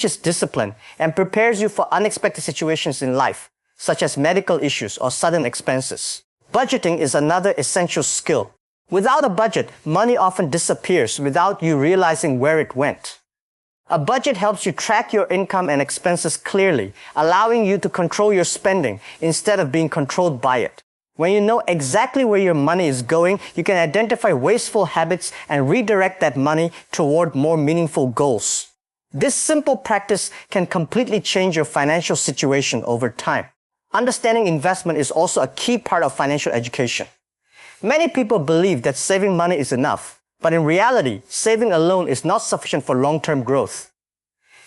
teaches discipline and prepares you for unexpected situations in life, such as medical issues or sudden expenses. Budgeting is another essential skill. Without a budget, money often disappears without you realizing where it went. A budget helps you track your income and expenses clearly, allowing you to control your spending instead of being controlled by it. When you know exactly where your money is going, you can identify wasteful habits and redirect that money toward more meaningful goals. This simple practice can completely change your financial situation over time. Understanding investment is also a key part of financial education. Many people believe that saving money is enough, but in reality, saving alone is not sufficient for long-term growth.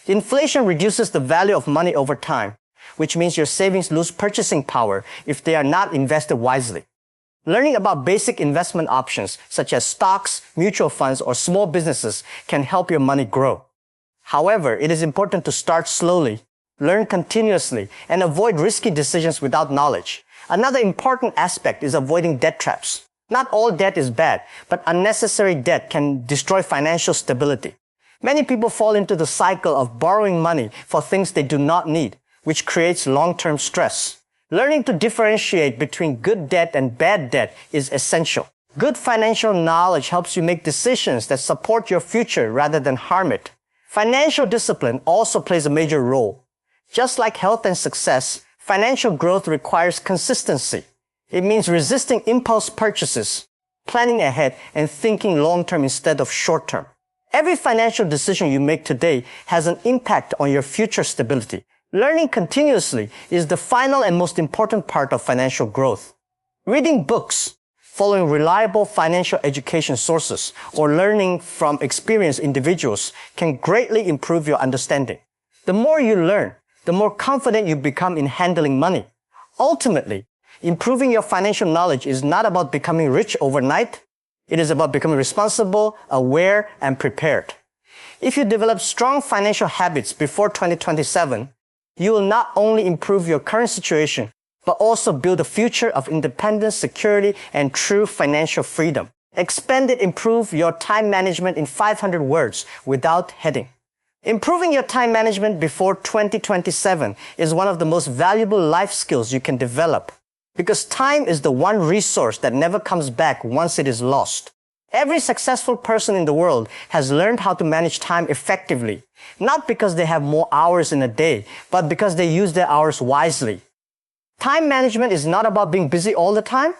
Inflation reduces the value of money over time, which means your savings lose purchasing power if they are not invested wisely. Learning about basic investment options such as stocks, mutual funds, or small businesses can help your money grow. However, it is important to start slowly, learn continuously, and avoid risky decisions without knowledge. Another important aspect is avoiding debt traps. Not all debt is bad, but unnecessary debt can destroy financial stability. Many people fall into the cycle of borrowing money for things they do not need, which creates long-term stress. Learning to differentiate between good debt and bad debt is essential. Good financial knowledge helps you make decisions that support your future rather than harm it. Financial discipline also plays a major role. Just like health and success, financial growth requires consistency. It means resisting impulse purchases, planning ahead, and thinking long-term instead of short-term. Every financial decision you make today has an impact on your future stability. Learning continuously is the final and most important part of financial growth. Reading books, following reliable financial education sources, or learning from experienced individuals can greatly improve your understanding. The more you learn, the more confident you become in handling money. Ultimately, improving your financial knowledge is not about becoming rich overnight. It is about becoming responsible, aware, and prepared. If you develop strong financial habits before 2027, you will not only improve your current situation, but also build a future of independence, security, and true financial freedom. Expand it, improve your time management in 500 words without heading. Improving your time management before 2027 is one of the most valuable life skills you can develop, because time is the one resource that never comes back once it is lost. Every successful person in the world has learned how to manage time effectively, not because they have more hours in a day, but because they use their hours wisely. Time management is not about being busy all the time.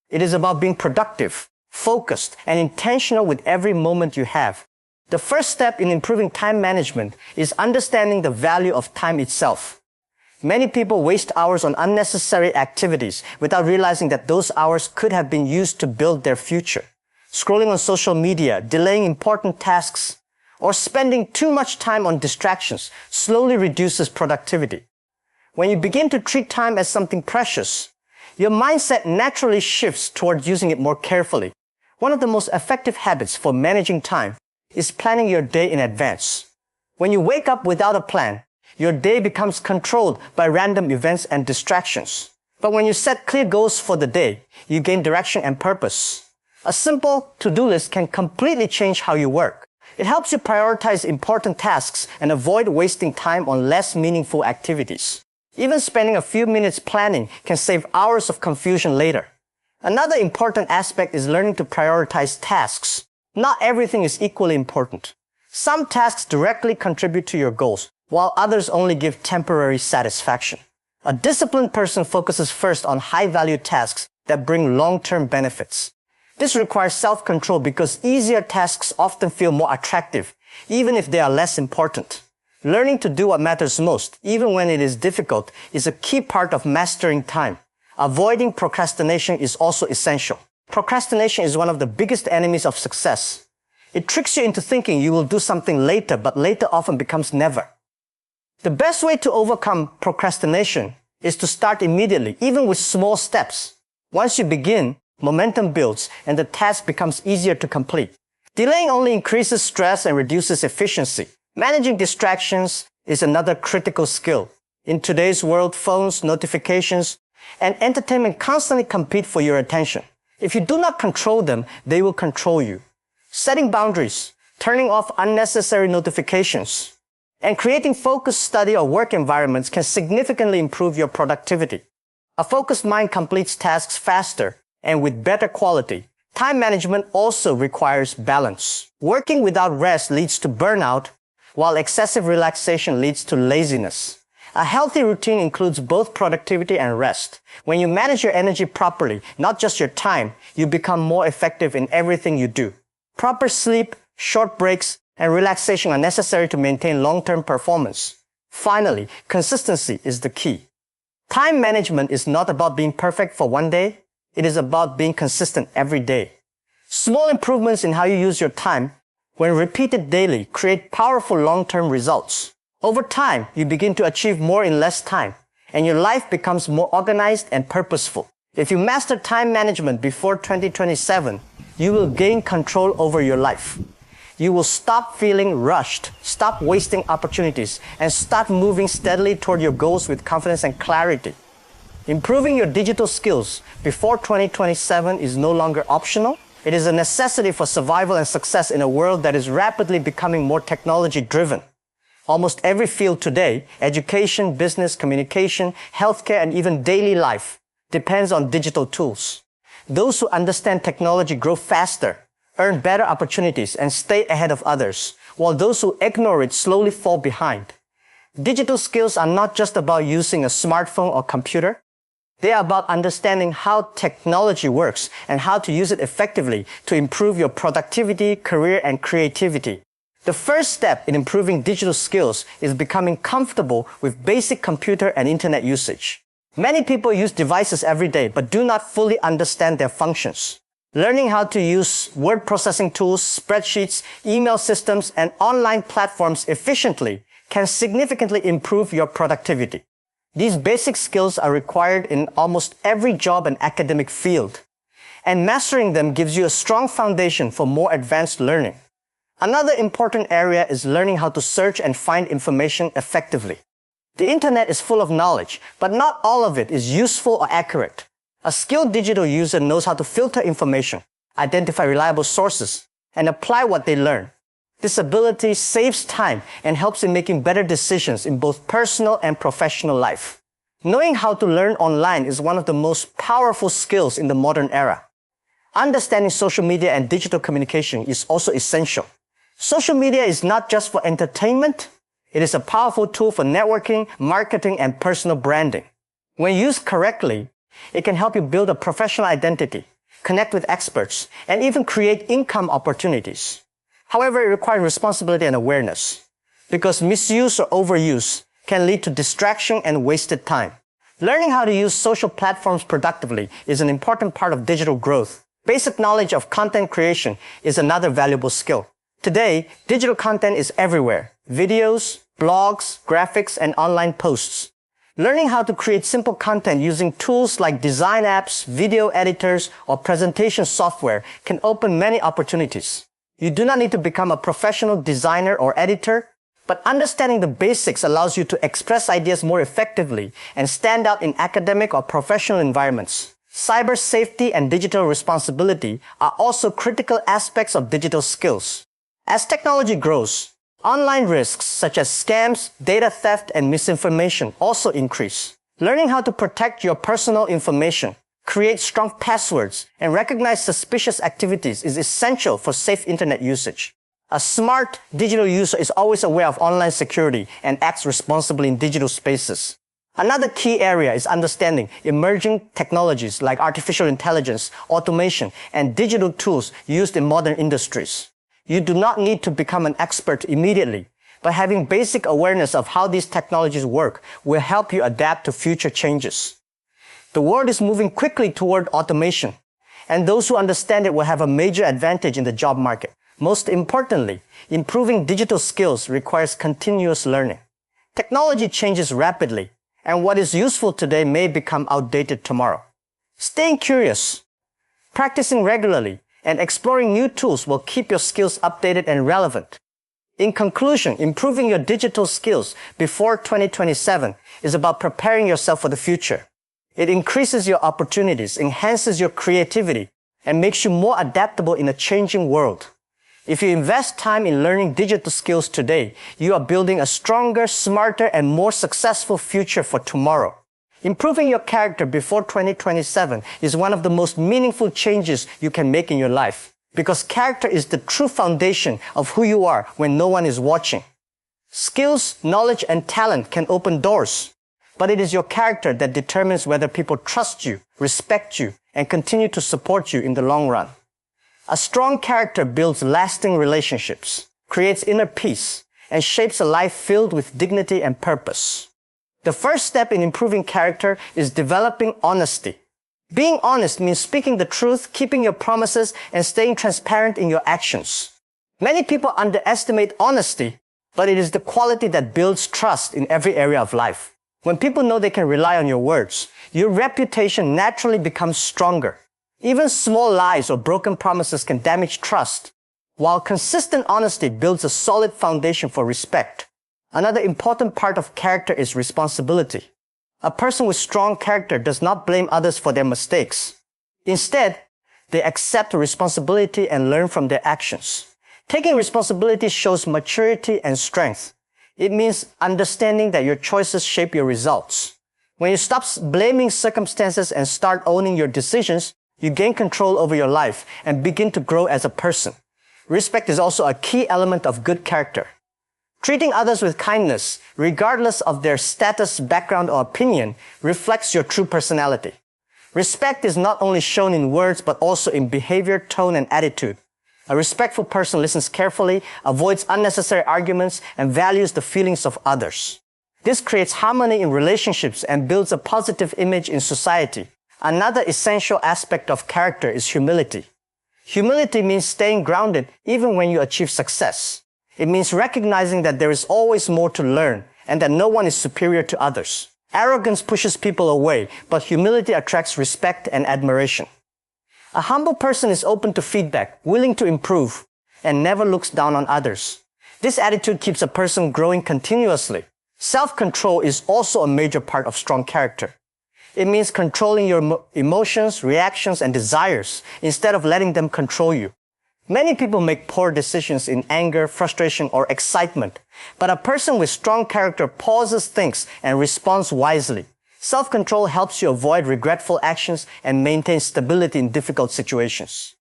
It is about being productive, focused, and intentional with every moment you have. The first step in improving time management is understanding the value of time itself. Many people waste hours on unnecessary activities without realizing that those hours could have been used to build their future. Scrolling on social media, delaying important tasks, or spending too much time on distractions slowly reduces productivity. When you begin to treat time as something precious, your mindset naturally shifts toward using it more carefully. One of the most effective habits for managing time is planning your day in advance. When you wake up without a plan, your day becomes controlled by random events and distractions. But when you set clear goals for the day, you gain direction and purpose. A simple to-do list can completely change how you work. It helps you prioritize important tasks and avoid wasting time on less meaningful activities. Even spending a few minutes planning can save hours of confusion later. Another important aspect is learning to prioritize tasks. Not everything is equally important. Some tasks directly contribute to your goals, while others only give temporary satisfaction. A disciplined person focuses first on high-value tasks that bring long-term benefits. This requires self-control because easier tasks often feel more attractive, even if they are less important. Learning to do what matters most, even when it is difficult, is a key part of mastering time. Avoiding procrastination is also essential. Procrastination is one of the biggest enemies of success. It tricks you into thinking you will do something later, but later often becomes never. The best way to overcome procrastination is to start immediately, even with small steps. Once you begin, momentum builds and the task becomes easier to complete. Delaying only increases stress and reduces efficiency. Managing distractions is another critical skill. In today's world, phones, notifications, and entertainment constantly compete for your attention. If you do not control them, they will control you. Setting boundaries, turning off unnecessary notifications, And creating focused study or work environments can significantly improve your productivity. A focused mind completes tasks faster and with better quality. Time management also requires balance. Working without rest leads to burnout, while excessive relaxation leads to laziness. A healthy routine includes both productivity and rest. When you manage your energy properly, not just your time, you become more effective in everything you do. Proper sleep, short breaks, and relaxation are necessary to maintain long-term performance. Finally, consistency is the key. Time management is not about being perfect for one day. It is about being consistent every day. Small improvements in how you use your time, when repeated daily, create powerful long-term results. Over time, you begin to achieve more in less time, and your life becomes more organized and purposeful. If you master time management before 2027, you will gain control over your life. You will stop feeling rushed, stop wasting opportunities, and start moving steadily toward your goals with confidence and clarity. Improving your digital skills before 2027 is no longer optional. It is a necessity for survival and success in a world that is rapidly becoming more technology-driven. Almost every field today, education, business, communication, healthcare, and even daily life, depends on digital tools. Those who understand technology grow faster, earn better opportunities, and stay ahead of others, while those who ignore it slowly fall behind. Digital skills are not just about using a smartphone or computer. They are about understanding how technology works and how to use it effectively to improve your productivity, career, and creativity. The first step in improving digital skills is becoming comfortable with basic computer and internet usage. Many people use devices every day but do not fully understand their functions. Learning how to use word processing tools, spreadsheets, email systems, and online platforms efficiently can significantly improve your productivity. These basic skills are required in almost every job and academic field, and mastering them gives you a strong foundation for more advanced learning. Another important area is learning how to search and find information effectively. The internet is full of knowledge, but not all of it is useful or accurate. A skilled digital user knows how to filter information, identify reliable sources, and apply what they learn. This ability saves time and helps in making better decisions in both personal and professional life. Knowing how to learn online is one of the most powerful skills in the modern era. Understanding social media and digital communication is also essential. Social media is not just for entertainment. It is a powerful tool for networking, marketing, and personal branding. When used correctly, it can help you build a professional identity, connect with experts, and even create income opportunities. However, it requires responsibility and awareness, because misuse or overuse can lead to distraction and wasted time. Learning how to use social platforms productively is an important part of digital growth. Basic knowledge of content creation is another valuable skill. Today, digital content is everywhere. Videos, blogs, graphics, and online posts. Learning how to create simple content using tools like design apps, video editors, or presentation software can open many opportunities. You do not need to become a professional designer or editor, but understanding the basics allows you to express ideas more effectively and stand out in academic or professional environments. Cyber safety and digital responsibility are also critical aspects of digital skills. As technology grows, online risks such as scams, data theft, and misinformation also increase. Learning how to protect your personal information, create strong passwords, and recognize suspicious activities is essential for safe internet usage. A smart digital user is always aware of online security and acts responsibly in digital spaces. Another key area is understanding emerging technologies like artificial intelligence, automation, and digital tools used in modern industries. You do not need to become an expert immediately, but having basic awareness of how these technologies work will help you adapt to future changes. The world is moving quickly toward automation, and those who understand it will have a major advantage in the job market. Most importantly, improving digital skills requires continuous learning. Technology changes rapidly, and what is useful today may become outdated tomorrow. Staying curious, practicing regularly, and exploring new tools will keep your skills updated and relevant. In conclusion, improving your digital skills before 2027 is about preparing yourself for the future. It increases your opportunities, enhances your creativity, and makes you more adaptable in a changing world. If you invest time in learning digital skills today, you are building a stronger, smarter, and more successful future for tomorrow. Improving your character before 2027 is one of the most meaningful changes you can make in your life, because character is the true foundation of who you are when no one is watching. Skills, knowledge, and talent can open doors, but it is your character that determines whether people trust you, respect you, and continue to support you in the long run. A strong character builds lasting relationships, creates inner peace, and shapes a life filled with dignity and purpose. The first step in improving character is developing honesty. Being honest means speaking the truth, keeping your promises, and staying transparent in your actions. Many people underestimate honesty, but it is the quality that builds trust in every area of life. When people know they can rely on your words, your reputation naturally becomes stronger. Even small lies or broken promises can damage trust, while consistent honesty builds a solid foundation for respect. Another important part of character is responsibility. A person with strong character does not blame others for their mistakes. Instead, they accept responsibility and learn from their actions. Taking responsibility shows maturity and strength. It means understanding that your choices shape your results. When you stop blaming circumstances and start owning your decisions, you gain control over your life and begin to grow as a person. Respect is also a key element of good character. Treating others with kindness, regardless of their status, background, or opinion, reflects your true personality. Respect is not only shown in words, but also in behavior, tone, and attitude. A respectful person listens carefully, avoids unnecessary arguments, and values the feelings of others. This creates harmony in relationships and builds a positive image in society. Another essential aspect of character is humility. Humility means staying grounded even when you achieve success. It means recognizing that there is always more to learn and that no one is superior to others. Arrogance pushes people away, but humility attracts respect and admiration. A humble person is open to feedback, willing to improve, and never looks down on others. This attitude keeps a person growing continuously. Self-control is also a major part of strong character. It means controlling your emotions, reactions, and desires instead of letting them control you. Many people make poor decisions in anger, frustration, or excitement, but a person with strong character pauses, thinks, and responds wisely. Self-control helps you avoid regretful actions and maintain stability in difficult situations.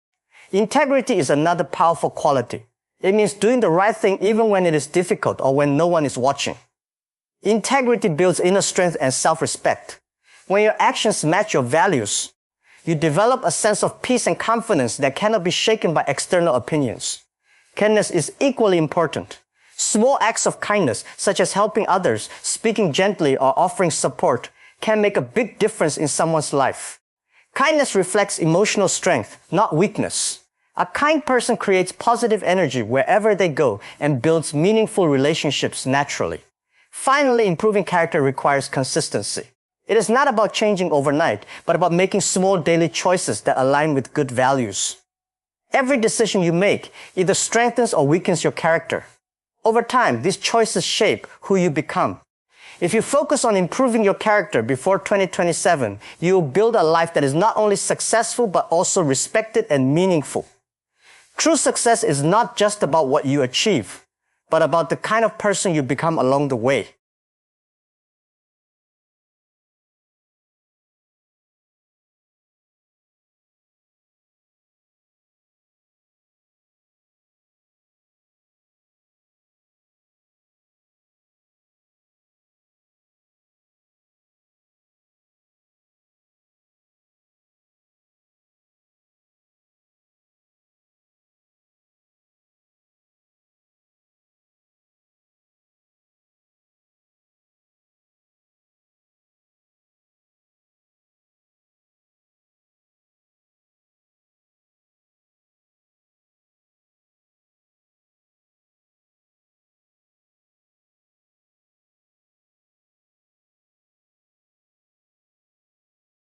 Integrity is another powerful quality. It means doing the right thing even when it is difficult or when no one is watching. Integrity builds inner strength and self-respect. When your actions match your values, you develop a sense of peace and confidence that cannot be shaken by external opinions. Kindness is equally important. Small acts of kindness, such as helping others, speaking gently, or offering support, can make a big difference in someone's life. Kindness reflects emotional strength, not weakness. A kind person creates positive energy wherever they go and builds meaningful relationships naturally. Finally, improving character requires consistency. It is not about changing overnight, but about making small daily choices that align with good values. Every decision you make either strengthens or weakens your character. Over time, these choices shape who you become. If you focus on improving your character before 2027, you will build a life that is not only successful, but also respected and meaningful. True success is not just about what you achieve, but about the kind of person you become along the way.